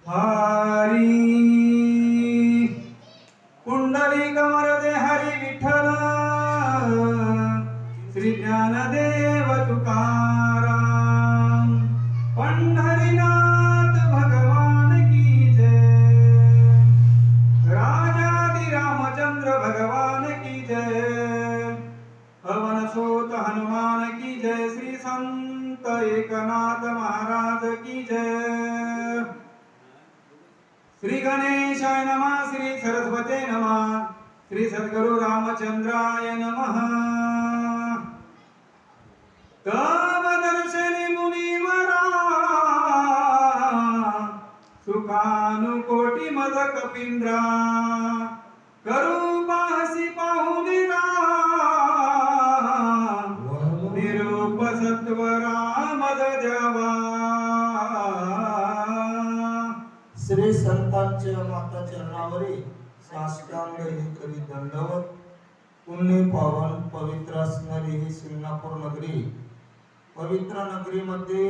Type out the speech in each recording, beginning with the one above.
हरी पुंडलिक वरदे हरी विठ्ठल श्री ज्ञानदेव तुकाराम पंढरीनाथ भगवान की जय राजाधि रामचंद्र भगवान की जय पवन सुत हनुमान की जय श्री संत एकनाथ महाराज की जय श्री गणेशाय नमः श्री सरस्वते नमः श्री सद्गुरु रामचंद्राय नमः तव दर्शनी मुनिवरा सुखानुकोटी मद कपिंद्रा करूपासी पाहुनिरा निरूप सत्वरा मद द्यावा श्री संतांच्या माता चरणावरी साष्टांग हे करी दंडवत पुण्य पावन पवित्र असणारी ही सिंगणापूर नगरी पवित्र नगरीमध्ये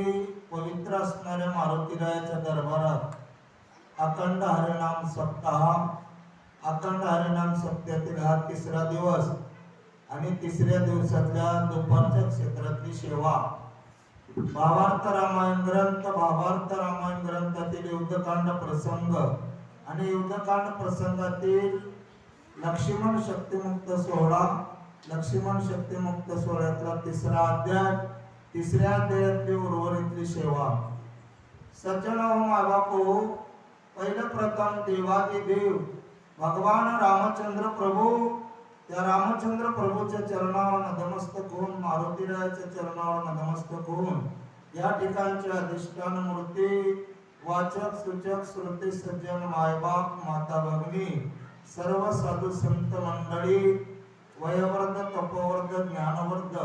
पवित्र असणाऱ्या मारुतीरायाच्या दरबारात अखंड हरिनाम सप्ताह अखंड हरिनाम सप्त्यातील हा तिसरा दिवस आणि तिसऱ्या दिवसातल्या दुपारच्या क्षेत्रातली सेवा भावार्थ रामायण ग्रंथातील युद्धकांड प्रसंग आणि युद्धकांड प्रसंगातील लक्ष्मण शक्तिमुक्त सोहळ्यातला तिसरा अध्याय तिसऱ्या अध्यायातली उर्वरितली सेवा सज्जनो माय बापू पहिलं प्रथम देवादिदेव भगवान रामचंद्र प्रभू त्या रामचंद्र प्रभूच्या चरणावर नतमस्तक होऊन मारुतीरायाच्या चरणावर नतमस्तक होऊन या ठिकाणचे अधिष्ठान मूर्ती वाचक सूचक श्रुती सज्जन मायबाप माता भगिनी सर्व साधू संत मंडळी वयोवर्ध तपोवर्ध ज्ञानवर्ध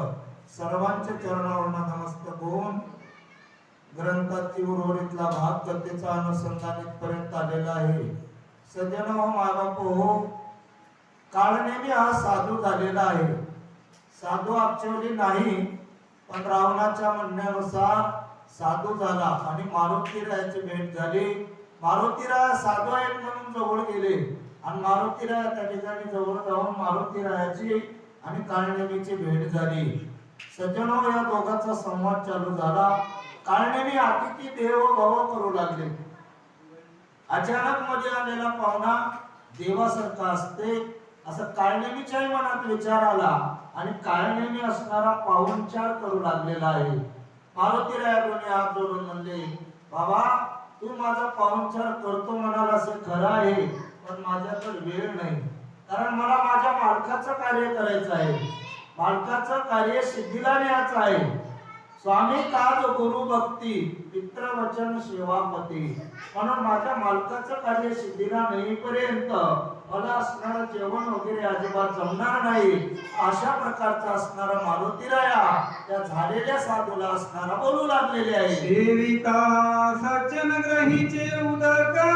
सर्वांच्या चरणावर नतमस्तक होऊन ग्रंथाची उर्वरितला भाग कथेचा अनुसंधान इथपर्यंत आलेला आहे. सज्जन हो मायबाप हो काळनेमी हा साधू झालेला आहे. साधू ऍक्च्युअली नाही पण रावणाच्या म्हणण्यानुसार साधू झाला आणि मारुतीरायाची भेट झाली. मारुतीराय साधू आहेत म्हणून जवळ गेले आणि मारुतीराय त्या ठिकाणी जवळ जाऊन मारुतीरायाची आणि काळनेमीची भेट झाली. सज्जनो या दोघांचा संवाद चालू झाला. काळनेमी अतिथी देव भव करू लागले. अचानक मध्ये आलेला पाहुणा देवासारखा असते असं काळनेमीच्याही मनात विचार आला आणि काळनेमी असणारा पाहुणचार करू लागलेला आहे. मारुतीराया दोन्ही हात जोडून म्हणले, बाबा तू माझा पाहुणचार करतो म्हणाला असे खरं आहे पण माझ्याकडे वेळ नाही, कारण मला माझ्या मालकाचं कार्य करायचं आहे. मालकाचं कार्य सिद्धीला न्यायचं आहे. स्वामी काज गुरु भक्ती पित्र वचन सेवापती, म्हणून माझ्या मालकाचं कार्य सिद्धीला नेईपर्यंत मला असणारं जेवण वगैरे अजिबात जमणार नाही. अशा प्रकारचा असणारा मारुतीराया त्या झालेल्या साधूला असणारा बोलू लागलेले आहे. सेविता सज्जन ग्रहीचे उदका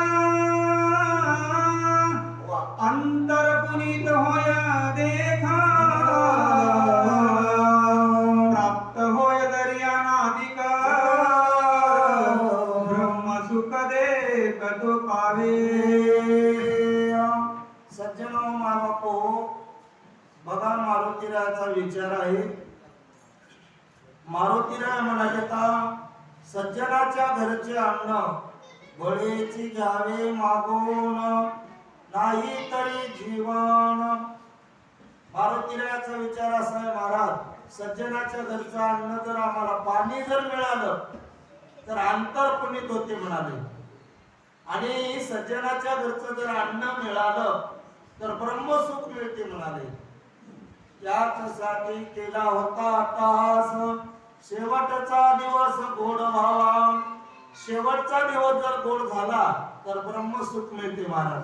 अंतर पुनीत होया देखा प्राप्त होय दर्यानादिका ब्रह्म सुख दे कतो पावे. सज्जन माबापो बघा मारुतीरायाचा विचार आहे. मारुतीराय म्हणाले का सज्जनाच्या घरचे अन्न बळीची घ्यावे मागून नाही तरी जीवन. मारुतीरायाचा विचार असा आहे, महाराज सज्जनाच्या घरचं अन्न जर आम्हाला पाणी जर मिळालं तर अंतर पुनीत होते म्हणाले, आणि सज्जनाच्या घरचं जर अन्न मिळालं तर ब्रह्मसुख मिळते म्हणाले. यासाठी केला होता तास शेवटचा दिवस गोड भावा शेवटचा दिवस जर गोड झाला तर ब्रह्मसुख मिळते महाराज.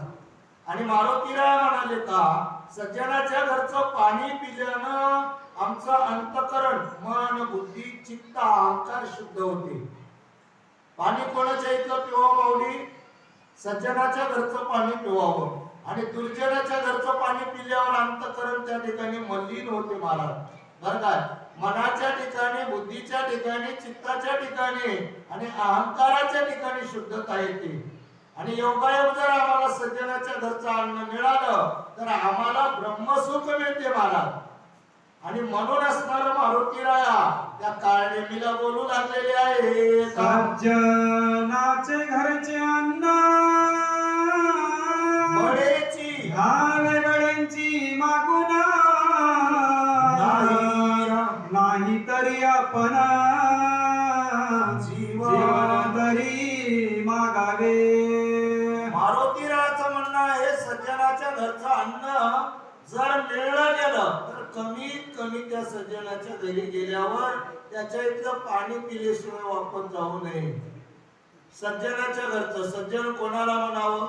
आणि मारुतीराय म्हणाले का सज्जनाच्या घरचं पाणी पिल्यानं आमचं अंतकरण मन बुद्धी चित्त अहंकार शुद्ध होते. पाणी कोणाच्या इथलं पिवा माऊली? सज्जनाच्या घरचं पाणी पिवावं. आणि दुर्जनाच्या घरचं पाणी पिल्यावर अंतकरण त्या ठिकाणी मलिन होते महाराज. बरं काय? मनाच्या ठिकाणी बुद्धीच्या ठिकाणी चित्ताच्या ठिकाणी आणि अहंकाराच्या ठिकाणी शुद्धता येते. आणि योगायोग जर आम्हाला सज्जनाच्या घरचं अन्न मिळालं तर आम्हाला ब्रह्मसुख मिळते महाराज. आणि म्हणून असणारा मारुतीराया त्या काळनेमीला बोलू लागलेले आहे सज्जनाचे घरचे अन्न बळेची घावे बळेंची मागून नाही तरी आपण जीवन तरी मागावे. मारुतीरायाचं म्हणणं आहे सज्जनाच्या घरचं अन्न जर मिळलं गेलं तर कमीत कमी त्या सज्जनाच्या घरी गेल्यावर त्याच्या इथलं पाणी पिल्याशिवाय वापस जाऊ नये. सज्जनाच्या घरचं सज्जन कोणाला म्हणावं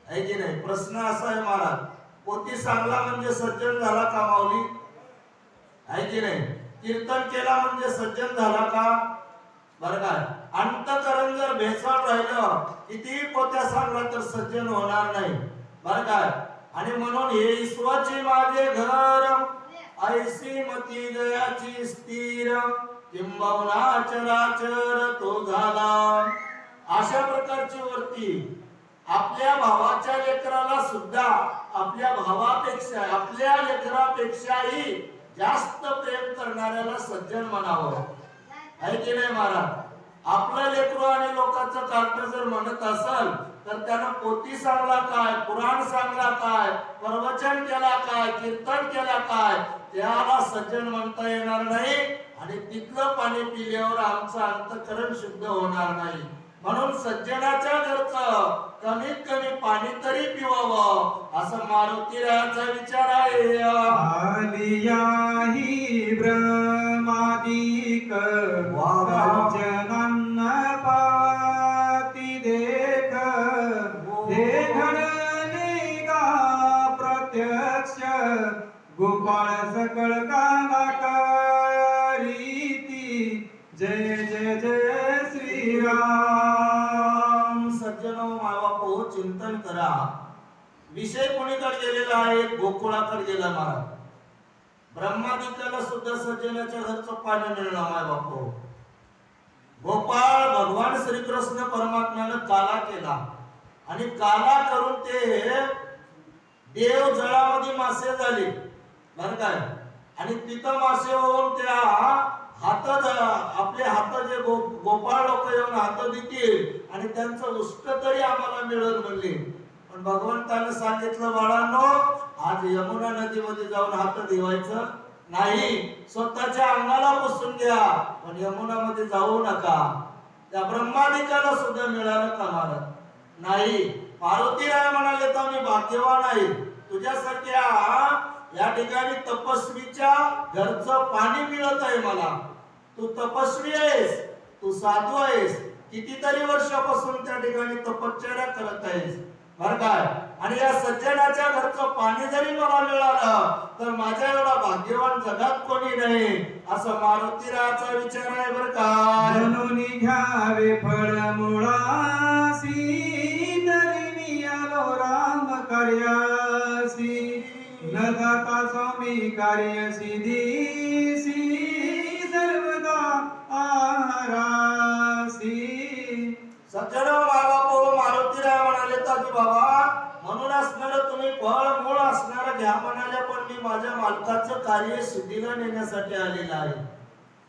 आहे की नाही? प्रश्न असा आहे महाराज. पोती सांगला म्हणजे सज्जन झाला का माऊली? आहे की नाही? कीर्तन केला म्हणजे सज्जन झाला का? बरं काय? अंतकरण जर भेसळ राहिलं कितीही पोत्या सांगला तर सज्जन होणार नाही. बरं काय? आणि म्हणून हे ईश्वरचे माझे घर ऐसी मती जयाची स्थिर किंबहुना चराचर तो झाला. अशा प्रकारची वरती आपल्या भावाच्या लेकराला सुद्धा आपल्या भावापेक्षा आपल्या लेकरापेक्षाही जास्त प्रेम करणाऱ्याला सज्जन म्हणावं. आहे की नाही महाराज? आपलं लेकरू आणि लोकांचं कार्ट जर म्हणत असेल तर त्यानं पोती सांगला काय, पुराण सांगला काय, प्रवचन केला काय, कीर्तन केला काय, त्याला सज्जन म्हणता येणार नाही. आणि तिथलं पाणी पिल्यावर आमचं अंतकरण शुद्ध होणार नाही. म्हणून सज्जनाच्या घरचं कमीत कमी पाणी तरी पिवावं असं मारुतीरायाचा विचार आहे. आलियाही ब्रह्मादिक सज्जनांना पावती देख हे घडले गा प्रत्यक्ष गोपाळ सकळ काला करीती जय जय जय श्रीराम. सज्जनो मायबापो चिंतन करा. विषय कोणीकडे गेलेला आहे? गोकुळाकडे गेला महाराज. ब्रह्मादिकाला सुद्धा सज्जनाच्या घरचं पाणी मिळणार मायबापो. गोपाळ भगवान श्रीकृष्ण परमात्म्यानं काला केला आणि काला करून ते देव जळामध्ये मासे झाले. बरं काय? आणि तिथं मासे होऊन त्या हात आपले हात जे गोपाळ लोक येऊन हात देतील आणि त्यांचं उष्ट तरी आम्हाला मिळत म्हणले. पण भगवंतानं सांगितलं बाळांनो आज यमुना नदीमध्ये जाऊन हात धुवायचं नाही. स्वतःच्या अंगाला पुसून घ्या पण यमुनामध्ये जाऊ नका. त्या ब्रह्मादिकाला सुद्धा मिळालं का महाराज? नाही. पार्वतीराय म्हणाले तर मी भाग्यवान आहे. तुझ्यासारख्या या ठिकाणी तपस्वीच्या घरचं पाणी मिळत आहे मला. तू तपस्वी आहेस, तू साधू आहेस, कितीतरी वर्षापासून त्या ठिकाणी तपश्चर्या करत आहेस. बरं काय? आणि या सज्जनाच्या घरचं पाणी जरी मला मिळालं तर माझ्या एवढा भाग्यवान जगात कोणी नाही असं मारुतीरायाचा विचार आहे. बरं काय? म्हणून घ्यावे फळ मुळासी तरी मी आलो राम कार्यासी न जाता स्वामी कार्य सिद्धीसी सर्वदा आहारासी. सज्जन बाबा मारुतीराय म्हणाले ताजी बाबा म्हणून असणार तुम्ही फळ मूळ असणार घ्या म्हणाले पण मी माझ्या मालकाचं कार्य सिद्धीला नेण्यासाठी आलेला आहे.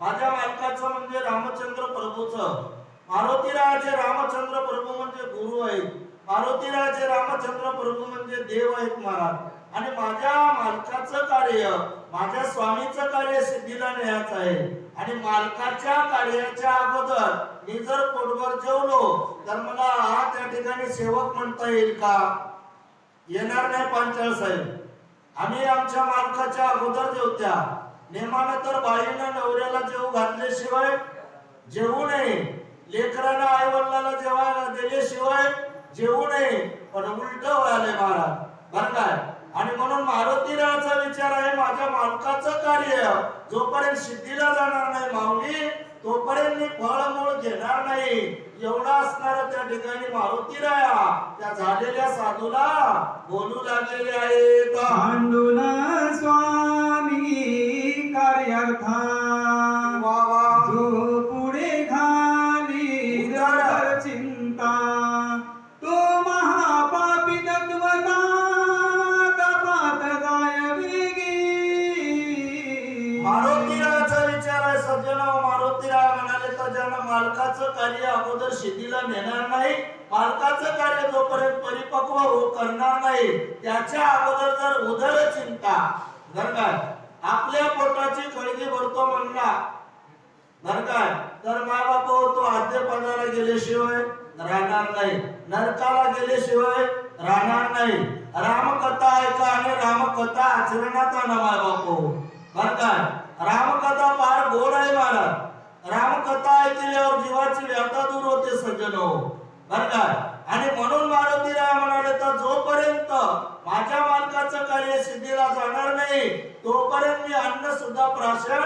माझ्या मालकाचं म्हणजे रामचंद्र प्रभूचं. मारुतीरायाचे रामचंद्र प्रभू म्हणजे गुरु आहेत. मारुतीरायाचे रामचंद्र प्रभू म्हणजे देव आहेत महाराज. आणि माझ्या मालकाचं कार्य माझ्या स्वामीचं कार्य सिद्धीला न्यायचं आहे. आणि मालकाच्या कार्याच्या अगोदर मी जर पोटभर जेवलो तर मला त्या ठिकाणी सेवक म्हणता येईल का? येणार नाही पांचाळ साहेब. आम्ही आमच्या मालकाच्या अगोदर जेवत्या. नेमानं तर बाईनं नवऱ्याला जेव घातल्याशिवाय जेवू नये. लेकरांना आई वडिलांना जेवायला दिल्याशिवाय जेवू नये, पण उलट व्हायले महाराज बरं काय. आणि म्हणून मारुतीराचा विचार आहे, माझ्या मालकाचं कार्य जोपर्यंत सिद्धीला जाणार नाही माऊली, तोपर्यंत मी फळमूळ घेणार नाही. एवढा असणार त्या ठिकाणी मारुतीराया त्या झालेल्या साधूला बोलू लागलेले आहेत. भांडून स्वामी कार्यार्था जो पुढे घाली जर चिंता, तो महापापी तत्वता तपात जाय वेगी. मारुतीराचा विचार आहे सज्जन. मारुतीराय म्हणाले, तर ज्यानं मालकाचं कार्य अगोदर सिद्धीला नेणार नाही, मालकाचं कार्य जोपर्यंत परिपक्व करणार नाही, त्याच्या अगोदर जर उदर चिंता बरं काय, आपल्या पोटाची काळजी भरतो म्हणला बरं काय, तर माय बाप तो आद्यपदाला गेल्याशिवाय राहणार नाही, नरकाला गेल्याशिवाय राहणार नाही. रामकथा ऐका आणि रामकथा आचरणात आणा माय बाप बरं काय. रामकथा फार गोड आहे महाराज. रामकथा ऐकल्यावर जीवाची व्यथा दूर होते सज्जनो बरं काय. आणि म्हणून मारुतीराय म्हणाले, तर जोपर्यंत माझ्या मालकाचं कार्य सिद्धीला जाणार नाही, तोपर्यंत मी अन्न सुद्धा प्राशन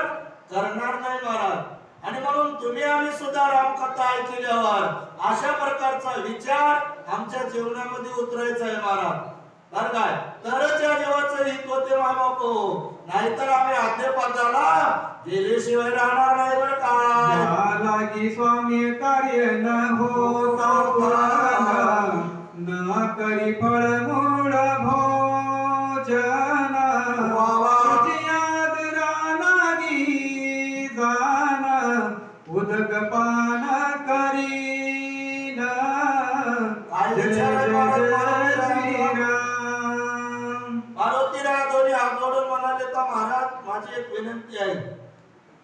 करणार नाही महाराज. आणि म्हणून तुम्ही आम्ही सुद्धा रामकथा ऐकल्यावर अशा प्रकारचा विचार आमच्या जीवनामध्ये उतरायचा आहे महाराज बरं काय. तरच या जीवाचं हित होते मायबापू, नाहीतर आम्ही आद्यपदाला गेल्याशिवाय राहणार नाही बरं काय. लागी स्वामी कार्य न होता पूर्ण, न करी फळ मूळ भोजन. याद रानागी जान उदक पान करीन. जय जय जय श्रीराम. मारुतीराय दोन्ही हात जोडून म्हणाले, तर महाराज माझी एक विनंती आहे,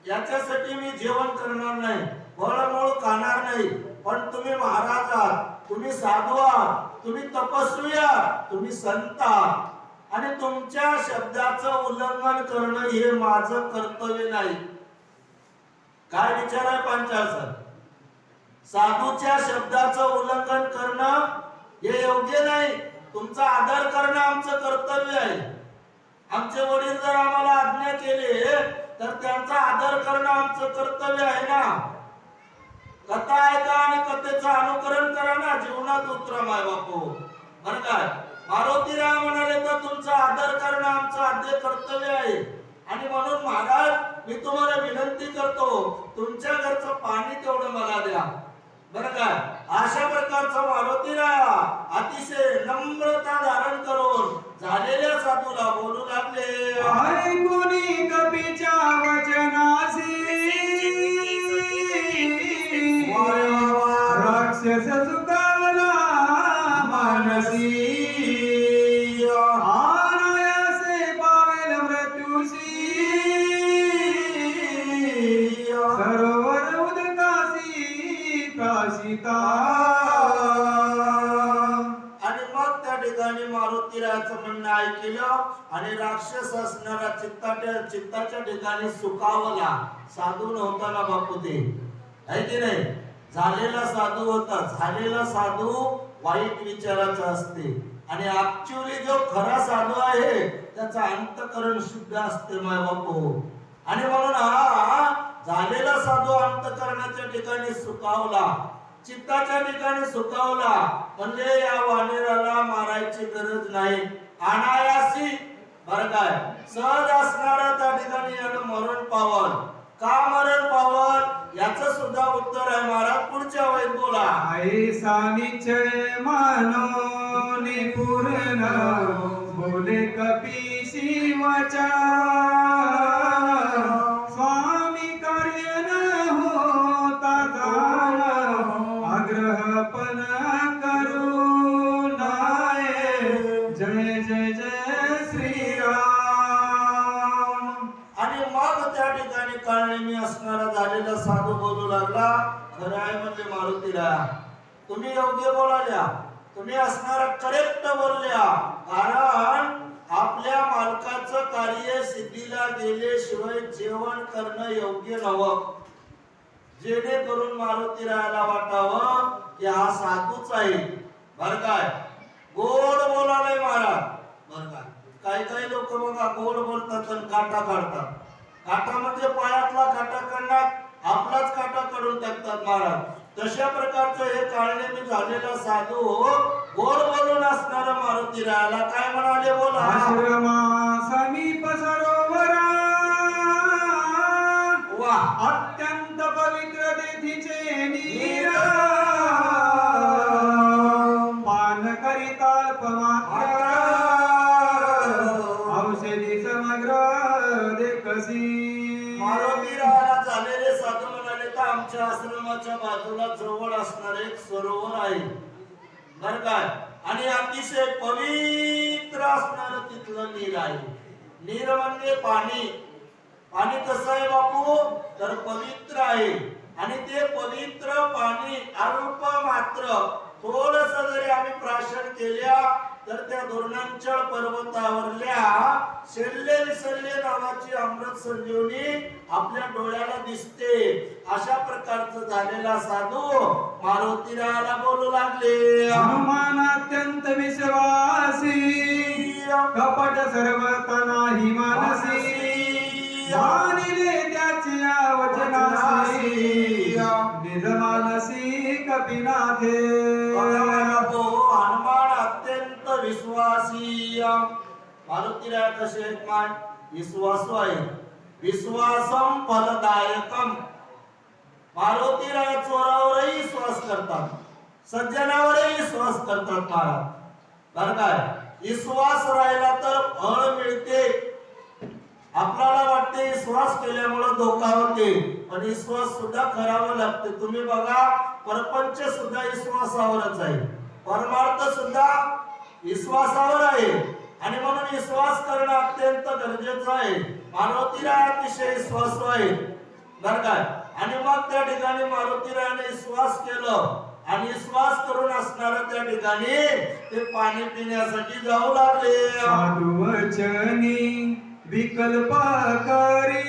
याच्यासाठी मी जेवण करणार नाही, फळमूळ खाणार नाही, पण तुम्ही महाराज आहात, तुम्ही साधू आहात, तुम्ही तपस्वी आहात, तुम्ही संत आहात, आणि तुमच्या शब्दाचं उल्लंघन करणं हे माझं कर्तव्य नाही. काय विचार आहे पंचाल सर. साधूच्या शब्दाचं उल्लंघन करणं हे योग्य नाही. तुमचा आदर करणं आमचं कर्तव्य आहे. आमचे वडील जर आम्हाला आज्ञा केली तर त्यांचा आदर करणं आमचं कर्तव्य आहे ना. कथा ऐका आणि कथेचं अनुकरण करा ना, जीवनात उतरा माय बापू बरं काय. मारुतीराय म्हणाले, तर तुमचा आदर करणं आमचं आद्य कर्तव्य आहे. आणि म्हणून महाराज मी तुम्हाला विनंती करतो, तुमच्या घरचं पाणी तेवढं मला द्या बरं काय. अशा प्रकारचा मारुतीराय अतिशय नम्रता धारण करून झालेल्या साधूला बोलू लागले. ऐकुनी कपीच्या वचनासी राक्षस चुकावला मानसी. आनायासे पावेल मृत्यूसी, सरोवर उदकासी प्राशिता. आणि मग त्या ठिकाणी मारुतीरायाचं म्हणणं ऐकलं आणि राक्षस असणारा चित्ताच्या ठिकाणी सुखावला. साधू नव्हता ना बापू ते, आहे की नाही. झालेला साधू होता. झालेला साधू वाईट विचाराचा असते, आणि ऍक्च्युअली जो खरा साधू आहे त्याचा अंतकरण शुद्ध असते माय बापू. आणि म्हणून हा झालेला साधू अंतकरणाच्या ठिकाणी सुखावला, चित्ताच्या ठिकाणी सुखावला. म्हणजे या वानेराला मारायची गरज नाही, अनायासी बरं काय सहज असणारा त्या ठिकाणी यानं मरण पावल. का मरण पावल याचं सुद्धा उत्तर आहे महाराज पुढच्या वेळेत बोला. ऐसा निश्चय मानोनी पूर्ण बोले कपीसी वचन. स्वामी कार्य न होता जाण, आग्रहपण करू नये. जय जय जय श्रीराम. आणि मग त्या ठिकाणी काळनेमी असणारा झालेला साधू बोलू लागला, खरं आहे म्हणजे मारुतीराय तुम्ही योग्य बोलाल्या, तुम्ही असणारा करेक्ट बोलल्या. कारण आपल्या मालकाचं कार्य सिद्धीला गेल्याशिवाय जेवण करणं योग्य नव्हतं. जेणेकरून मारुतीरायाला वाटावं की हा साधूच आहे. बर काय गोड बोलायला महाराज. बर काय काही काही लोक बघा गोड बोलतात आणि काटा काढतात. काटा म्हणजे पायातला काटा काढणार, आपलाच काटा काढून टाकतात महाराज. तशा प्रकारचं हे काळनेमी झालेला साधू गोड बोलून असणारा मारुतीरायाला काय म्हणाले बोला. आश्रमा समीप सरोवरा वा अत्यंत पवित्र तेथीचे नीर पान करिता अल्पमात्र औषधी समग्र देखसी. मारुतीरायाला झालेले साधू म्हणाले तर आमच्या आश्रमाच्या बाजूला जवळ असणार एक सरोवर आहे. बर काय आणि अतिशय पवित्र असणार तिथलं नीर आहे. नीर म्हणजे पाणी. पाणी कसं आहे बापू तर पवित्र आहे. आणि ते पवित्र पाणी अल्प मात्र थोडस जरी आम्ही प्राशन केल्या तर त्या दोर्णांचळ पर्वतावरल्या शल्य विसल्य नावाची अमृत संजीवनी आपल्या डोळ्याला दिसते. अशा प्रकारचं झालेला साधू मारुतीरायाला बोलू लागले. हनुमान अत्यंत विश्वासी कपट सर्वत नाही मानसी मानिले त्याच्या वचनासी निज मानसी कपिनाथे. हनुमान अत्यंत विश्वासी. मारुतीराय कसे आहेत मान विश्वासू आहे. विश्वासम फलदायकम. मारुतीराय चोरावरही विश्वास करतात, सज्जनावरही विश्वास करतात महाराज. बरं काय विश्वास राहिला तर फळ मिळते. आपल्याला वाटते विश्वास केल्यामुळे धोका होते पण विश्वास सुद्धा करावा लागते. तुम्ही बघा परपंच सुद्धा विश्वासावरच आहे, परमार्थ सुद्धा विश्वासावर आहे आणि म्हणून विश्वास करणं अत्यंत गरजेचं आहे. मारुतीराय अतिशय विश्वासू आहे. बरं काय आणि मग त्या ठिकाणी मारुतीरायाने विश्वास केलं आणि विश्वास करून असणाऱ्या त्या ठिकाणी ते पाणी पिण्यासाठी जाऊ लागले. साधू वचनी विकल्प करी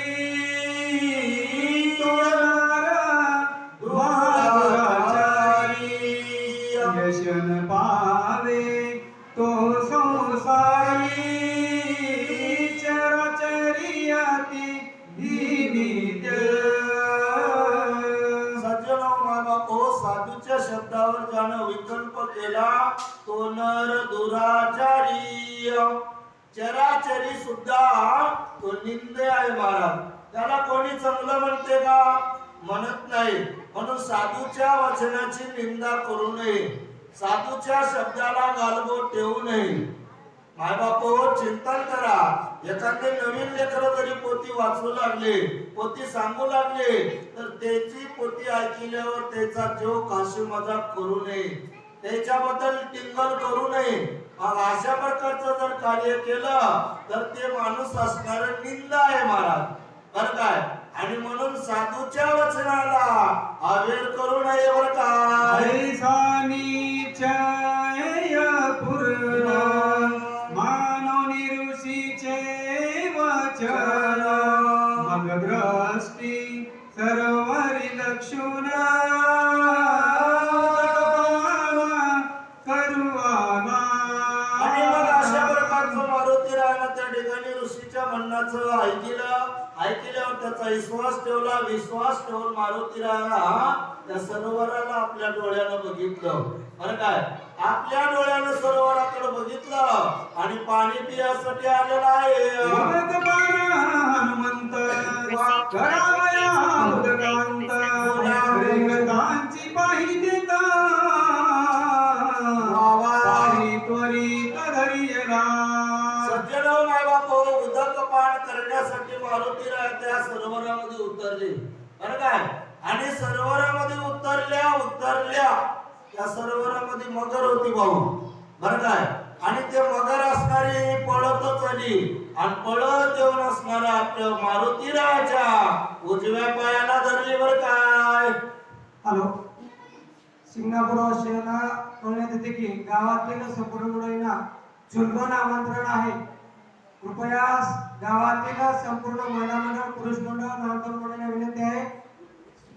तोडणारा दुराचारी यशन पावे तो संसारी चराचरियाती ही नित्य. साधूच्या शब्दावर ज्यानं विकल्प केला तो नर दुराचारी. चराचरी सुद्धा तो निंद आहे महाराज. त्याला कोणी चांगलं म्हणते का म्हणत नाही. म्हणून साधूच्या वचनाची निंदा करू नये, साधूच्या शब्दाला गालबोट ठेवू नये. माय बापो चिंतन करा. एखादे नवीन लेकरं जरी पोथी वाचू लागले, पोथी सांगू लागले तर त्याची पोथी ऐकल्यावर त्याचा जीव काशी मजाक करू नये, त्याच्याबद्दल टिंगल करू नये. मग अशा प्रकारचं जर कार्य केलं तर ते माणूस असणार निंदा आहे महाराज. बर काय आणि म्हणून साधूच्या वचनाला अवेर करू नये. बर काय पूर्ण मानवनी ऋषीचे वचन मग दृष्टी सर्वरी लक्षुण करुवाना. आणि मग अशा प्रकारचं मारुतीरायानं त्या ठिकाणी ऋषीच्या म्हणण्याचं ऐकल्यावर त्याचा विश्वास ठेवला. विश्वास ठेवून मारुतीराया त्या सरोवराला आपल्या डोळ्यानं बघितलं. बरं काय आपल्या डोळ्यानं सरोवराकडे बघितलं आणि पाणी पिण्यासाठी आलेला आहे. हनुमंत करावया उदकांत रेंगतांची पाही देता पाही त्वरित धरियला. सज्जनो माय बापो उदक पान करण्यासाठी मारुतीराय त्या सरोवरामध्ये उतरले. बरं काय आणि सरोवरामध्ये उतरल्या त्या सरोवरामध्ये मगर होती भाऊ. बरं काय आणि ते मगर असणारी पळतच आली आणि पळत येऊन असणारा आपल्या मारुतीरायाच्या उजव्या पायाला धरली. बरं काय हॅलो सिंगापूर शहराला कळण्यात येते की गावातील संपूर्ण मंडळींना चुलबन आमंत्रण आहे. कृपया गावातील संपूर्ण महिला मंडळ, पुरुष मंडळ, नवतरुण मंडळींना विनंती आहे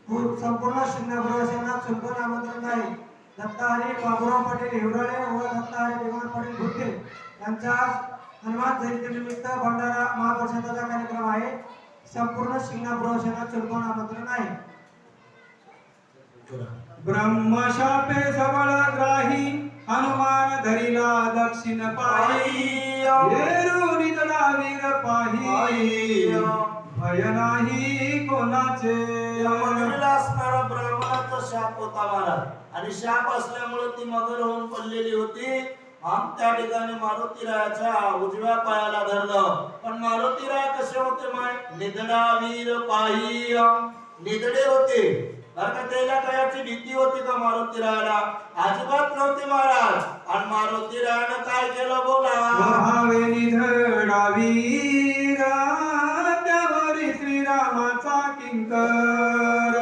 संपूर्ण शिंगणापुरावासियांना चुलबन आमंत्रण आहे. दत्ताहरी बाबुराव पाटील हिवराळे व दत्ताहरी बेगम पाटील भुत्ते यांचा हनुमान जयंतीनिमित्त भंडारा महाप्रसादाचा कार्यक्रम आहे. संपूर्ण शिंगणापुरावासियांना चुलबन आमंत्रण आहे. ब्रह्मशापे सबळ ग्राही हनुमान धरिला दक्षिण पायी येरू नितळा वीर पाही भय नाही कोणाचे. या मगरीला असणारा ब्राह्मणाचा शाप होता महाराज आणि शाप असल्यामुळे ती मगर होऊन पडलेली होती. आम त्या ठिकाणी मारुतीरायाच्या उजव्या पायाला धरलं. पण मारुतीराय कसे होते माय निधडा वीर पाही निधडे होते. बरं का त्याला कायाची भीती होती का मारुतीरायाला? अजिबात नव्हती महाराज. आणि मारुतीरायानं काय केलं बोला? भावे निधडा वीर त्यावरी श्रीरामाचा किंकर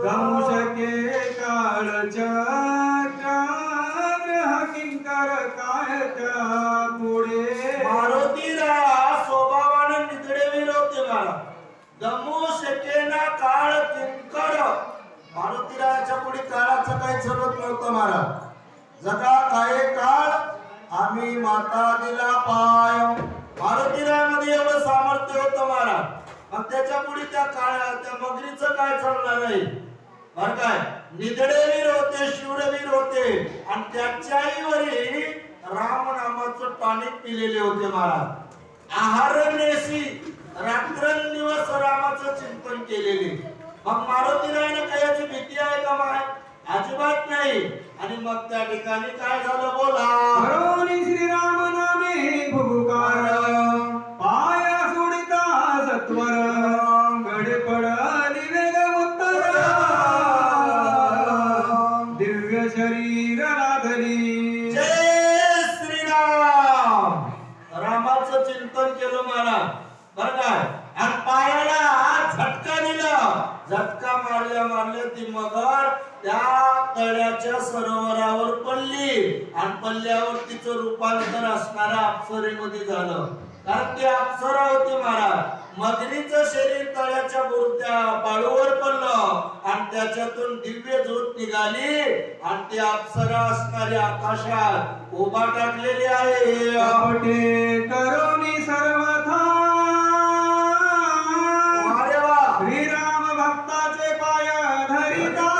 दंशके काळचक्र ग्रह किंकर काय त्या पुढे. मारुतीराया स्वभावाने निधडेवीर होते महाराज. दमू शकेना काळ किंकर. मारुतीरायाच्या पुढे काळाचं काही चलत नव्हतं महाराज. जगा काय काळ आम्ही माता दिला पाय. मारुतीरायामध्ये एवढं सामर्थ्य होतं महाराज. मग त्याच्या पुढे त्या मगरीचं काय चालणार आहे? बरं काय निधडेवीर होते, शूरवीर होते आणि त्याच्याही राम नामाचं टॉनिक पिलेले होते महाराज. आहारनेसी रात्रंदिवस रामाचं चिंतन केलेले. मग मारुतीरायाने कायाची भीती आहे का माय? अजिबात नाही. आणि मग त्या ठिकाणी काय झालं बोला? करोनी श्रीराम नामे भुभुकार पाय सोडिता सत्वर गडे पडली वेग उत्तर दिव्य शरीर राधली. जय श्रीराम. रामाचं चिंतन केलं महाराज. बरं काय आणि पायाला झटका दिला. झटका मारल्या ती मगर त्या तळ्याच्या सरोवरावर पडली आणि पडल्यावर तिचं रूपांतर असणाऱ्या अप्सरेमध्ये झालं. कारण ती अप्सरा होती महाराज. मगरीचं शरीर तळ्याच्या बुरत्या बाळूवर पडलं आणि त्याच्यातून दिव्य ज्योत निघाली आणि ती अप्सरा असणारी आकाशात उभा टाकलेली आहे. कपटे करोनी सर्वथा श्रीराम भक्ताचे पाय धरिता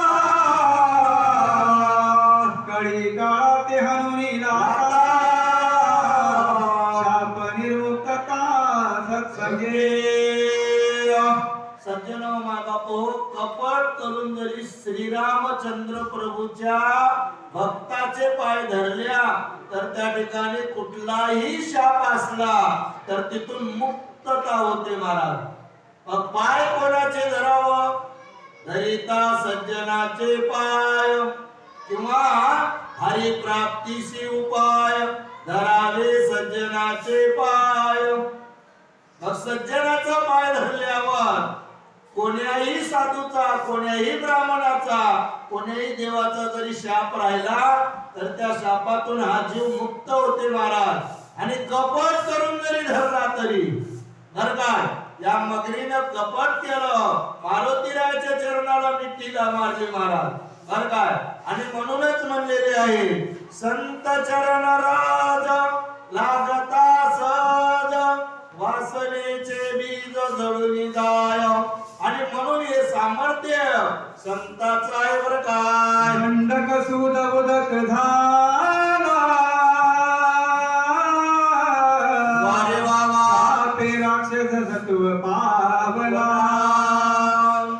कळी काळाते हनुनी लाता शाप निरुक्तता सत्संगे. सज्जन मायबापो कपट करून जरी श्रीरामचंद्र प्रभूच्या भक्ताचे पाय धरल्या तर त्या ठिकाणी कुठलाही शाप असला तर तिथून मुक्तता होते महाराज. मग पाय कोणाचे धरावं? धरिता सज्जनाचे पाय किंवा हरिप्राप्तीशी उपाय धरावे सज्जनाचे पाय. मग सज्जनाचा पाय धरल्यावर कोण्याही साधूचा, कोण्याही ब्राह्मणाचा, कोण्याही देवाचा जरी शाप राहिला तर त्या शापातून हा जीव मुक्त होते महाराज. आणि कपट करून जरी धरला तरी धर काय या मगरीनं कपट केलं. मारुतीरायाच्या चरणाला मिठीला मारली महाराज. बरं काय आणि म्हणूनच म्हणलेले आहे संत चरण राज लागता सहज वासनेचे बीज जळून जाय. आणि म्हणून हे सामर्थ्य संताचं आहे बरं काय. दंडक सुद उदक झाला वारे वावा आपे राक्षस सत्व पावला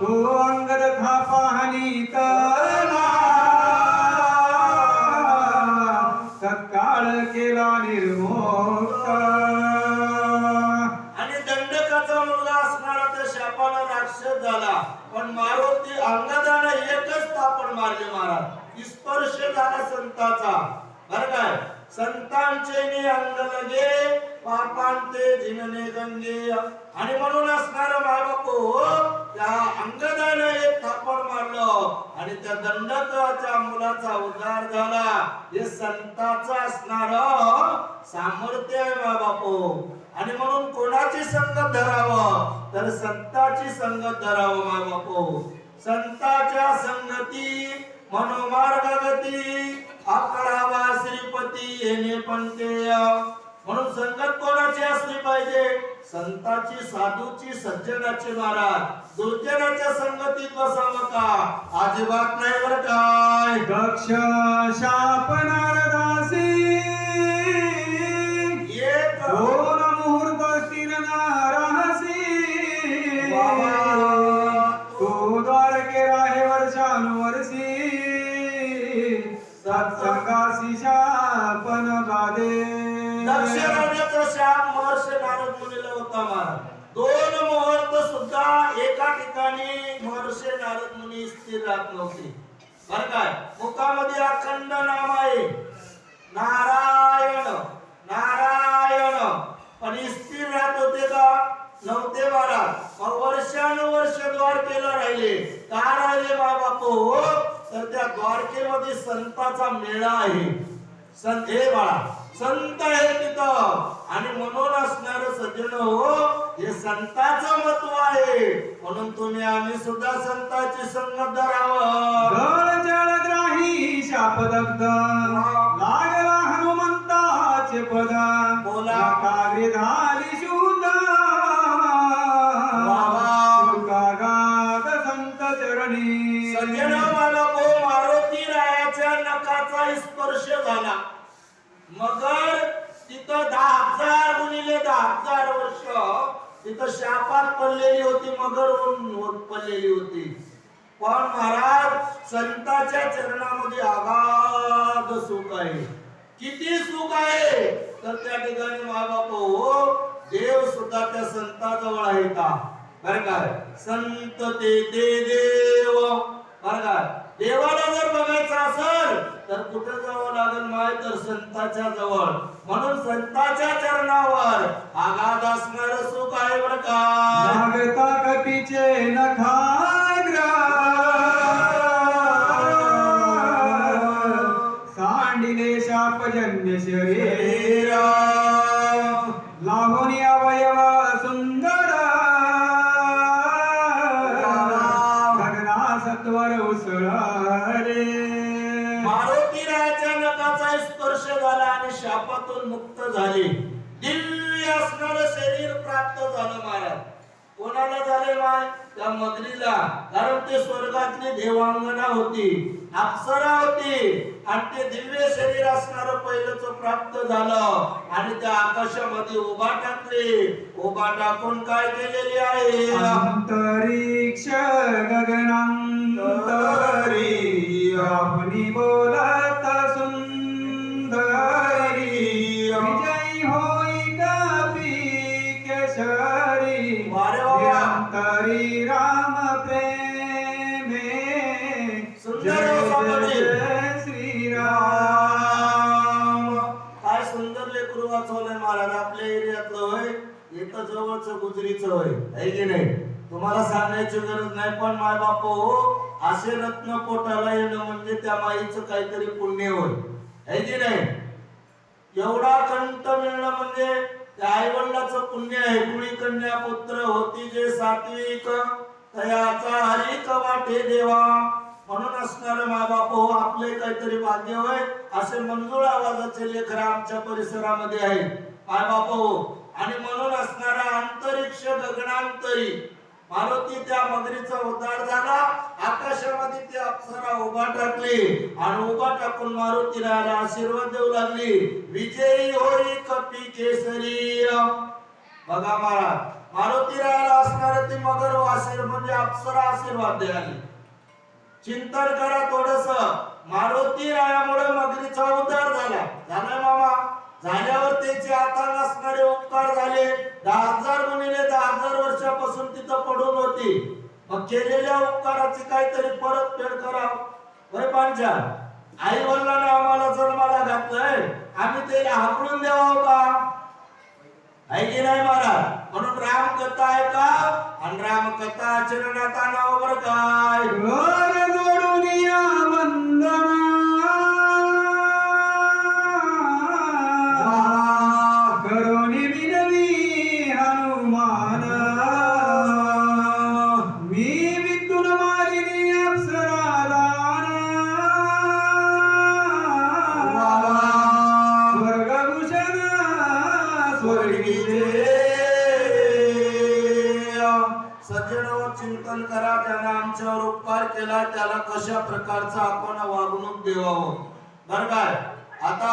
तो अंगद थापा हानी तला तत्काळ केला निर्मोक्त. आणि दंडकाचा मुलगा असणारा त्या शापाला राक्षस झाला. पण मारुती अंगदाने एकच थापण मारले महाराज. स्पर्श झाला संताचा. बरं काय संतांचे नि अंग लगे पापांते जिनने गंगे. आणि म्हणून असणारा मायबापू त्या अंगदाने एक थापण मारलं आणि त्या दंडकाच्या मुलाचा उद्धार झाला. हे संताचं असणार सामर्थ्य आहे मायबापू. आणि म्हणून कोणाची संगत धरावं तर संताची संगत धरावं मायबापू. संताच्या संगती मनोमार्गगती आकळावा श्रीपती येणे पंतेय. म्हणून संगत कोणाची असली पाहिजे? संताची, साधूची, सज्जनाची महाराज. दुर्जनाच्या संगतीत बसावं का? अजिबात नाही बरं काय. दक्ष शाप नारदासी एक दोन मुहूर्त स्थिर न राहसी. तो द्वारके राहे वर्षानुवर्षी सत्संगासी शापन बाधे. दक्ष राजाचा शाप महर्षी नारद मुनीला होता महाराज. 2 मुहूर्त सुद्धा एका ठिकाणी महर्षी नारद मुनी स्थिर राहत नव्हते बरं काय. मुखामध्ये अखंड नाम आहे नारायण नारायण, पण स्थिर राहत होते का? नव्हते महाराज. मग वर्षानुवर्ष द्वारकेला राहिले. का राहिले बापू? हो तर त्या द्वारकेमध्ये संतांचा मेळा आहे. संत हे बाळा, संत आहे तिथं. आणि म्हणून असणार सज्जन हो, हे संतांचं महत्व आहे. म्हणून तुम्ही आम्ही सुद्धा संतांची संगत धरावं. गळ जळग्राही शापदग्ध लागला हनुमंताचे पद. बोला. काव्य झाली शुद्ध सुखागात संत चरणी. सज्जन मला मारुती रायाच्या नखाचा स्पर्श झाला. मगर तिथं 10,000 गुणिले 10,000 वर्ष तिथं शापात पडलेली होती, मगर पडलेली होती. पण महाराज संतांच्या चरणामध्ये अगाध सुख आहे. किती सुख आहे तर त्या ठिकाणी महाबाप हो, देव सुद्धा त्या संताजवळ आहे का बरं काय. संत ते देव बरं काय. देवाला जर बघायचं असेल तर कुठे जावं लागेल माय? तर संताच्या जवळ. म्हणून संताच्या चरणावर आगाध असणार सुख आहे बरं का. मागता कपीचे नखाग्र सांडिले शापजन्य शरीर. लाहोनी अवयव सुंदर गगना सत्वर उसळले. मारुती रायाच्या नखाचा स्पर्श झाला आणि शापातून मुक्त झाले. दिव्य असणारं शरीर प्राप्त झालं महाराज. कोणाला झाले माय? त्या मगरीला. कारण ते स्वर्गातली देवांगना होती, अप्सरा होती. आणि ते दिव्य शरीर असणारं पहिलंच प्राप्त झालं. आणि त्या आकाशामध्ये उभा टाकले. उभा टाकून काय केलेली आहे? अंतरिक्ष गगनांतरी आपणी बोलत सुंदरी. विजयी होई कपी केशरी. वारे वा. निरंतरी राम प्रेमे. सुंदर जय वाचावले. जय श्रीराम. काय सुंदर लेकरू वाचवलंय महाराज आपल्या एरियातलं. होय इथं जवळचं गुजरीचं होय, है की नाही? तुम्हाला सांगायची गरज नाही. पण माय बापू असे रत्न पोटाला येणं म्हणजे त्या माईचं काहीतरी पुण्य होय, है की नाही? एवढा कंठ मिळणं म्हणजे त्या आई वडिलाचं पुण्य आहे. कुणी कन्या पुत्र होती जे सात्विक तयाचा हरिक वाटे देवा. म्हणून असणार माय बापू आपले काहीतरी भाग्य होय. असे मंजूळ आवाजाचे लेकर आमच्या परिसरामध्ये आहेत माय बापू. आणि म्हणून असणारा अंतरिक्ष गगनांतरी मारुती त्या मगरीचा उद्धार झाला. आकाशामध्ये ती अप्सरा उभा टाकली आणि उभा टाकून मारुती रायाला आशीर्वाद देऊ लागली. विजयी होई कपी केसरी. बघा महाराज, मारुती रायाला असणारे ती मगर आशीर्वाद म्हणजे अप्सरा आशीर्वाद द्यायला. चिंतन करा थोडस. मारुती रायामुळे मगरीचा उद्धार झाला. झालाय मामा. झाल्यावर त्याचे आता नसणारे उपकार झाले. 10,000 गुणिले 10,000 वर्षापासून तिथं पडून होती. मग केलेल्या उपकाराची काहीतरी परतफेड करावं. वय पांचा आई वडिलांना आम्हाला जन्माला घातलंय, आम्ही त्याला हाकलून द्यावं का? आहे की नाही महाराज? म्हणून रामकथा ऐका आणि रामकथा आचरणात आणावं बरं काय. घर जोडून या वंदना. करोनी विनवी हनुमान. मी विद्युन मारिली प्रकारचं आपण वागणूक देवावं. बरं काय, आता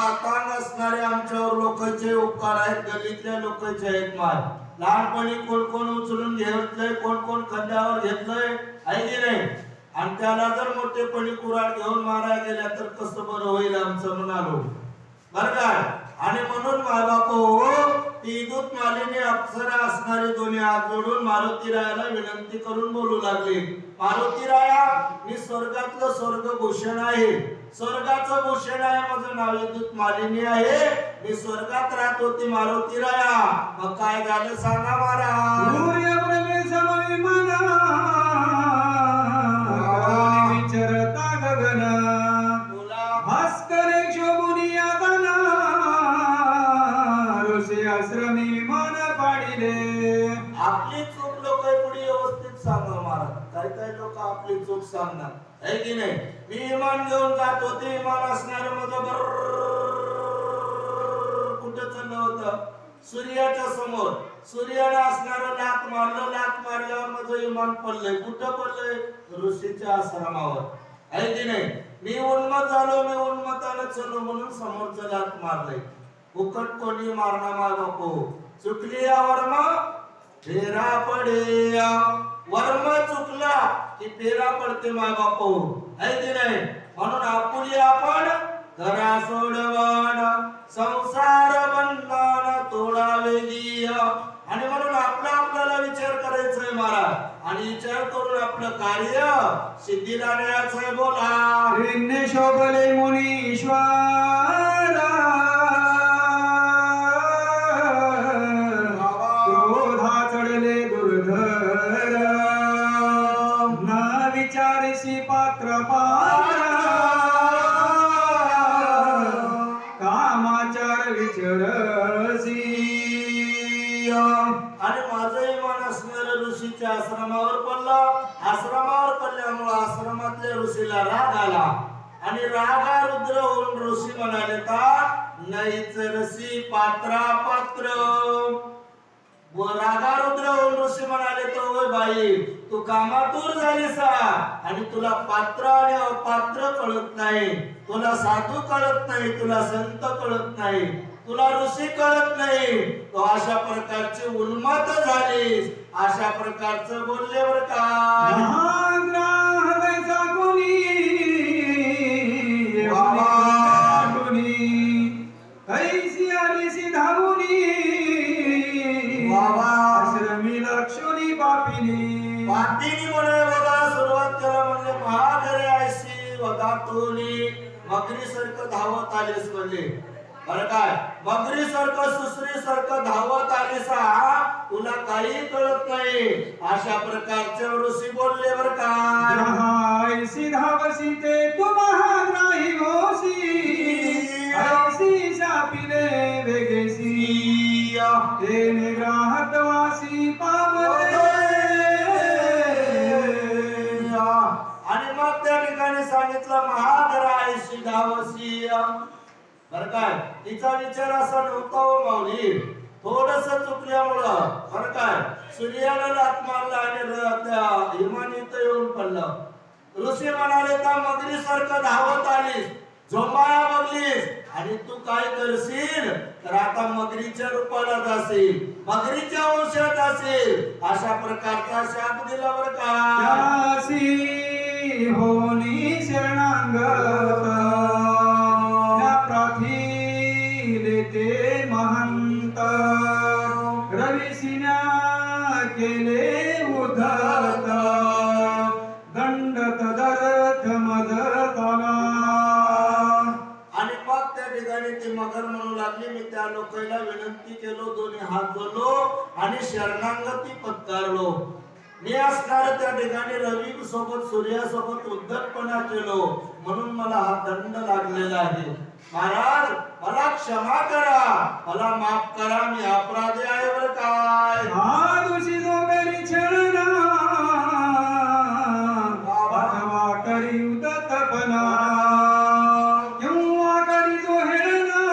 नसणारे आमच्यावर लोकांचे उपकार आहेत, गल्लीतल्या लोकांचे आहेत. माय लहानपणी कोण कोण उचलून घेतलंय, कोण कोण खांद्यावर घेतलंय, आहे की नाही? आणि त्याला जर मोठेपणी कुऱ्हाड घेऊन मारायला गेल्या तर कसं बरं होईल आमचं म्हणालो. बरं काय, आणि म्हणून मायबापो ती दूत मालिनी अप्सरा असणारे दोन्ही हात जोडून मारुतीरायाला विनंती करून बोलू लागले. मारुतीराया, मी स्वर्गातलं स्वर्गभूषण आहे, स्वर्गाचं भूषण आहे, माझं नाव दूत मालिनी आहे, मी स्वर्गात राहत होती मारुतीराया. मग काय झालं सांगा महाराज. विचारता गगन भास्कर शोभुनी आदना ऋषी आश्रमी मन पाडिले. आपली चूक लोक पुढे व्यवस्थित सांगा महाराज. काही लोक आपली चूक सांगणार, आहे की नाही? मी इमान घेऊन जात होते, इमान असणार माझं कुठे चाललं होतं? सूर्याच्या समोर. सूर्याला असणारं लाथ मारलं, लाथ मारल्यावर माझं इमान पडलंय. कुठं पडलंय? ऋषीच्या आश्रमावर, आहे की नाही? मी उन्मत झालो, मी उन्मतानं चलो म्हणून समोरचं लाथ मारलंय. फुकट कोणी मारणार बापू. चुकली या वर्म फेरा पडे, वर्म चुकला की फेरा पडते माय बापू, आहे की नाही? म्हणून आपुली आपण करा सोडवण, संसार बंधन तोडावे गिय. आणि म्हणून आपल्याला विचार करायचंय महाराज, आणि विचार करून आपलं कार्य सिद्धीला न्यायचंय. बोला. शोभले मुनीश्वर क्रोधा चढले दुर्धर, न विचारिसी पात्र कामाचार विचारसी. आणि माझं इमान असणाऱ्या ऋषीच्या आश्रमावर पडलं. आश्रमावर पडल्यामुळे आश्रमातल्या ऋषीला राग आला, आणि रागा रुद्र होऊन ऋषी म्हणाले नाहीच रसी पात्रा पात्र. रागा रुद्र होऊन ऋषी म्हणाले होय बाई, तू कामातूर झालीसा, आणि तुला पात्र आणि अपात्र कळत नाही, तुला साधू कळत नाही, तुला संत कळत नाही, तुला ऋषी कळत नाही. तो अशा प्रकारची उन्मत्त झालीस, अशा प्रकारचं बोलल्यावर काय कैसी आलीसी धावुनी आश्रमी लक्ष्मी पापिनी. पापिनी म्हणे बघा, सुरुवात केला म्हणजे महागरे आयसी वदातुनी. मगरी सारखं धावत आलीस म्हणजे. बरं काय, मगरी सारखं सुसरी सारखं धावत आलीसा, तुला काही कळत नाही, अशा प्रकारचे ऋषी बोलले. बरं काय, ऐसी धावसी ते तू महाग्राही होसी, ऐसी शापिले वेगेसी ते निग्राहत वासी पावले. आणि मग त्या ठिकाणी सांगितलं महागरा ऐशी धावसी. बरं काय, तिचा विचार असा नव्हता हो माऊली. थोडस चुकल्यामुळं बरं काय सूर्याला लाथ मारला आणि त्या इमानीत येऊन पडलं. ऋषी म्हणाले मगरी सारखं धावत आलीस, झोंबाया बघलीस, आणि तू काय करशील तर आता मगरीच्या रूपाला जाशील, मगरीच्या वंशात असेल, अशा प्रकारचा शाप दिला. बरं का, होनी शरणांगत ते महंत रविसिन्या केले उद्धत दंड तदर्थ मदताला. आणि मग त्या ठिकाणी ती मगर म्हणू लागली, मी त्या लोकांना विनंती केलो, दोन्ही हात जोडलो आणि शरणांगती पत्कारलो. मी असणार त्या ठिकाणी रवी सोबत सूर्यासोबत उद्धटपणा केलो, म्हणून मला हा दंड लागलेला आहे. महाराज मला क्षमा करा, मला माफ करा, मी अपराधी आहे. बरं काय, हा दोषी जो करी छळना अथवा करी उदतपणा किंवा करी जो हेळना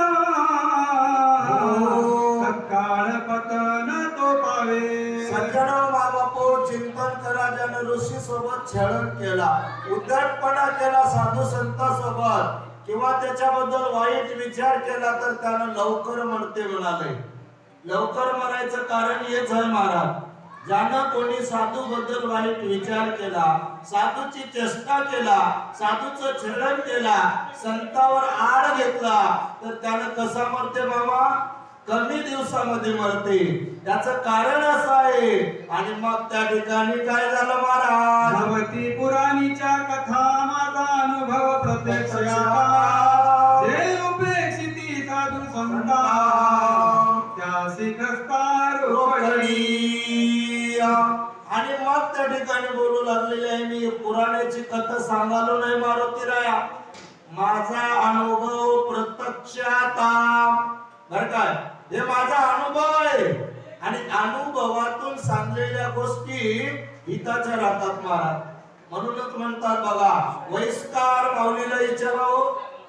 तत्काळ पतन तो पावे. सज्जनो माबापो चिंतन करा, ज्यानं ऋषी सोबत छळण केला, उद्धटपणा केला साधू संतांसोबत किंवा त्याच्याबद्दल वाईट विचार केला तर त्यानं लवकर मरते म्हणाले. लवकर मरायचं कारण हेच आहे महाराज, ज्यानं कोणी साधू बद्दल वाईट विचार केला, साधूची चेष्टा केला, साधूचं छेडण केला, संतावर आड घेतला तर त्यानं कसा मरते बाबा? कमी दिवसामध्ये मरते. त्याचं कारण असं आहे. आणि मग त्या ठिकाणी काय झालं महाराज? भगवती पुराणीच्या कथा माझा अनुभव प्रत्यक्ष जे उपेक्षिती साधू संता त्यासी कस्तार रोखडी. आणि मग त्या ठिकाणी बोलू लागलेले आहे, मी पुराणाची कथा सांगालो नाही मारुती राया, माझा अनुभव प्रत्यक्षात बर काय, हे माझा अनुभव आहे. आणि अनुभवातून सांगलेल्या गोष्टी हिताच्या राहतात महाराज. म्हणूनच म्हणतात बघा, वयस्कार माऊलीला विचाराव,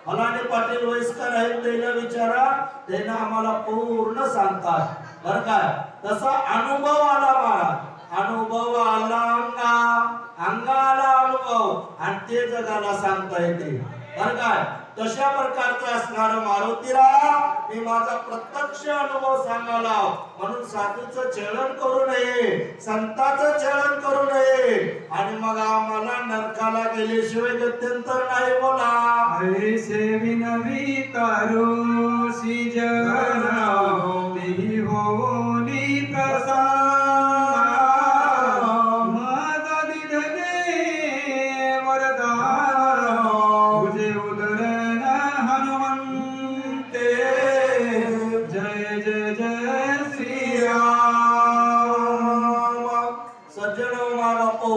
फलाने पाटील वयस्कर आहेत त्याला विचारा, त्यांना आम्हाला पूर्ण सांगतात बर काय. तसा अनुभव आला महाराज, अनुभव आला अंगाला अनुभव, आणि ते जगाला सांगता येते बर काय. तशा प्रकारचा असणार मारुतीराया मी माझा प्रत्यक्ष अनुभव सांगाला. म्हणून साधूचं छेडण करू नये, संताचं छेडण करू नये, आणि मग आम्हाला नरकाला गेल्याशिवाय गत्यंतर नाही. बोला ऐसे विनवी तारोसी जन देही होनी प्रसन्न माझा दिधने वरदान तुझे उदरण हनुमंते जय जय जय श्री राम. सज्जन बापू,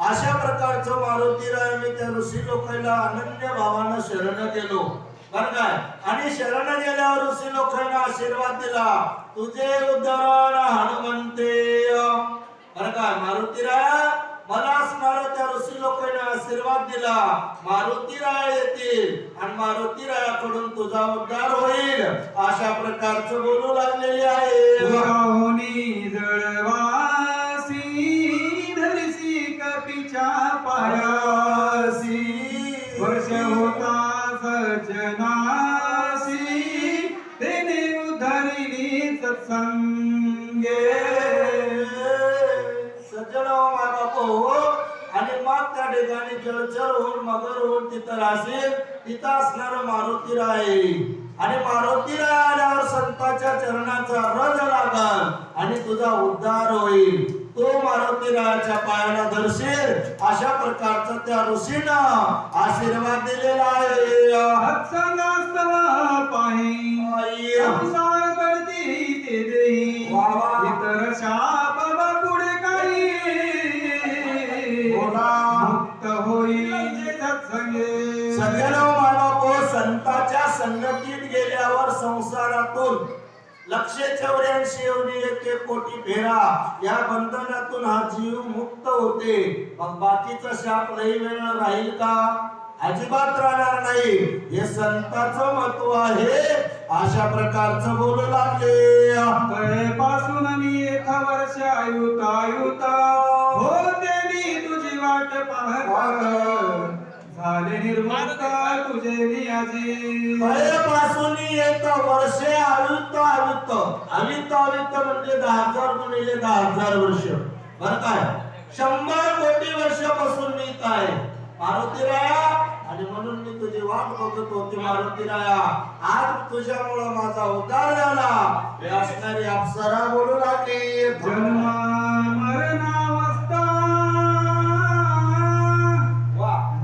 अशा प्रकारचं मारुतीराय मी त्या ऋषी लोकांना अनन्य भावानं शरण गेलो बर काय. आणि शरण गेल्यावर ऋषी लोकांना आशीर्वाद दिला, तुझे उद्धरण हनुमंते बर काय. मारुतीराय मला असणारा त्या ऋषी लोकांना आशीर्वाद दिला, मारुतीराय येतील आणि मारुतीरायाकडून तुझा उद्धार होईल. अशा प्रकारचं बोलू लागलेले आहे. पुराहुनी जळवासी धरसी कपीच्या पायासी वर्ष होता सज्जनासी तेने उद्धरिली सत्संगे. सज्जन बापू, आणि मग त्या ठिकाणी जळचर होऊन मगर होऊन तिथं राहशील, तिथं असणार मारुतीराय. आणि मारुतीराय आल्यावर संतांच्या चरणाचा रज लागल आणि तुझा उद्धार होईल. तो मारुतीरायाच्या पायाला धरशील. अशा प्रकारचा त्या ऋषीनं आशीर्वाद दिलेला आहे. सत्संगास्तव पाही संसार करती ते देई इतर शाप पुढे काही मुक्त होईल जे सत्संगे. सज्जन बापू, संतांच्या संगतीत गेल्यावर संसारातून 184 एवढी 1 कोटी फेरा या बंधनातून हा जीव मुक्त होते. मग बाकीचा शाप लई वेळ राहील का? अजिबात राहणार नाही. हे संतांचं महत्व आहे. अशा प्रकारचं बोलू लागले. पासून मी 1 वर्ष आयुता होते मी तुझी वाट पाहत झाले निर्मुक्त तुझे नियाजी. पासून 1 वर्ष आयुत म्हणजे 10,000 गुणिले 10,000 वर्ष बर काय. 100 कोटी वर्षापासून मी काय मारुतीराया. आणि म्हणून मी तुझी वाट बघत होती मारुतीराया. आज तुझ्यामुळं माझा उद्धार झाला. हे असणारी अप्सरा बोलू लागली. जन्म मरणावस्था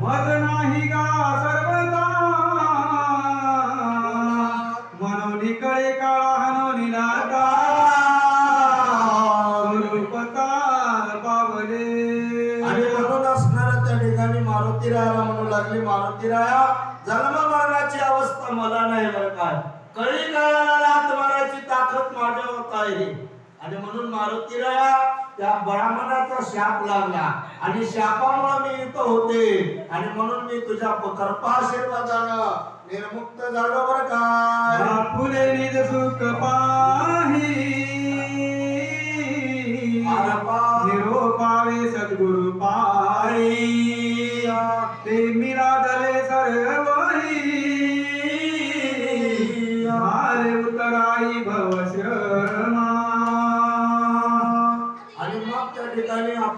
मज नाही गा सर्वदा म्हणून कळे काळा हनोनी नाता रूपता पावले. आणि म्हणून असणारा त्या ठिकाणी मारुतीरायाला म्हणू लागली, मारुतीराया जन्म मरणाची अवस्था मला नाही बरं काय. कळी काळाला लाथ मारायची ताकद माझ्यावर आहे. आणि म्हणून मारुतीराया त्या ब्राह्मणाचा शाप लागला आणि शापामुळे मी इथं होते. आणि म्हणून मी तुझ्या कृपाशीर्वादानं निर्मुक्त झालो बरं काय. फुले निज सुख पाही निरोपावे सद्गुरु पाई ते मी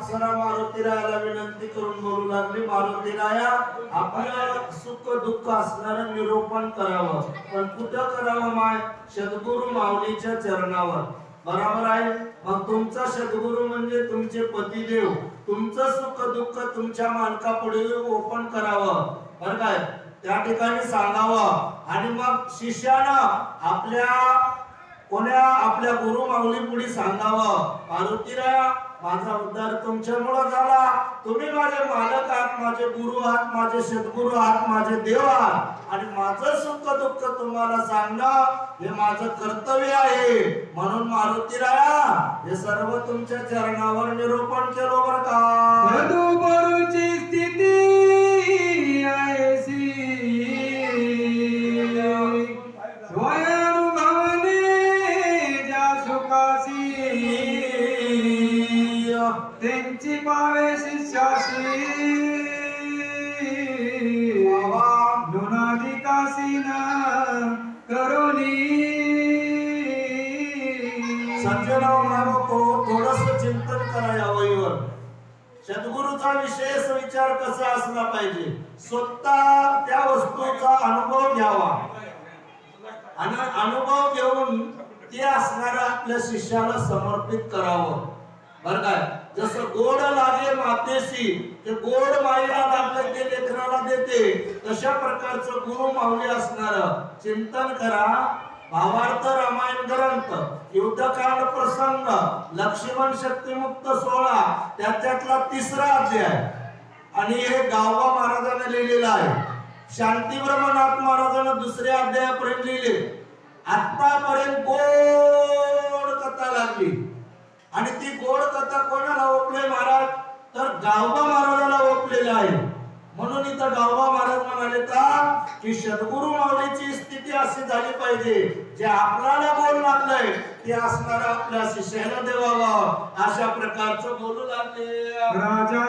अप्सरा मारुतीरायाला विनंती करून बोलू लागली, मारुतीराया आपलं सुख दुःख असणारं निरूपण करावं, पण कुठं करावं माय? सद्गुरु माऊलीच्या चरणावर. बरोबर आहे. मग तुमचा सद्गुरु म्हणजे तुमचे पतिदेव, तुमचं सुख दुःख तुमच्या मालकापुढे ओपन करावं, बरं काय? त्या ठिकाणी सांगावं. आणि मग शिष्यानं आपल्या गुरु माऊली पुढे सांगावं, मारुतीराया माझा उद्धार तुमच्यामुळे झाला, तुम्ही माझे मालक आहात, माझे गुरु आहात, माझे सद्गुरु आहात, माझे देव आहात, आणि माझं सुख दुःख तुम्हाला सांगणं हे माझं कर्तव्य आहे. म्हणून मारुतीराया हे सर्व तुमच्या चरणावर निरूपण केलं बरं का. सद्गुरूची स्थिती ऐसी स्वयंभवने ज्या सुखासी त्यांची पावे शिष्याशी नुनादिकासी न करोनी. सज्जनांनो थोडंसं चिंतन करा या वहीवर. सद्गुरूचा विशेष विचार कसा असला पाहिजे? स्वतः त्या वस्तूचा अनुभव घ्यावा आणि अनुभव घेऊन ते असणाऱ्या आपल्या शिष्याला समर्पित करावं, बरं काय? जसं गोड लागे मातेशी, ते गोड माईला लागलं ते लेकराला देते, तशा प्रकारचं गुरु माऊली असणार चिंतन करा. भावार्थ रामायण ग्रंथ, युद्धकांड प्रसंग, लक्ष्मण शक्तिमुक्त 16 त्याच्यातला 3रा अध्याय, आणि हे गावबा महाराजांनी लिहिलेलं आहे. शांतिब्रह्मनाथ महाराजांनी 2ऱ्या अध्यायापर्यंत लिहिले. आतापर्यंत गोड कथा लागली, आणि ती गोड कथा कोणाला ओपले महाराज? तर गावबा महाराजाला ओपलेला आहे. म्हणून इथं गावबा महाराज म्हणाले की सद्गुरु माऊलीची स्थिती अशी झाली पाहिजे, जे आपल्याला बोल लागलंय ते असणार आपल्या शिष्याला देवावं, अशा प्रकारचं बोलू लागले. राजा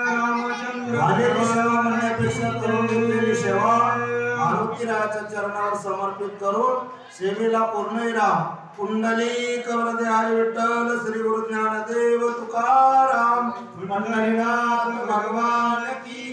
रामचंद्र झालेली सेवा म्हणण्यापेक्षा करून घेतलेली सेवा मारुतीरायाच्या चरणावर समर्पित करून सेवेला पूर्ण राहा. कुंडलिक वरदे हरी विठ्ठल श्री गुरु ज्ञानदेव तुकाराम पंढरीनाथ भगवान की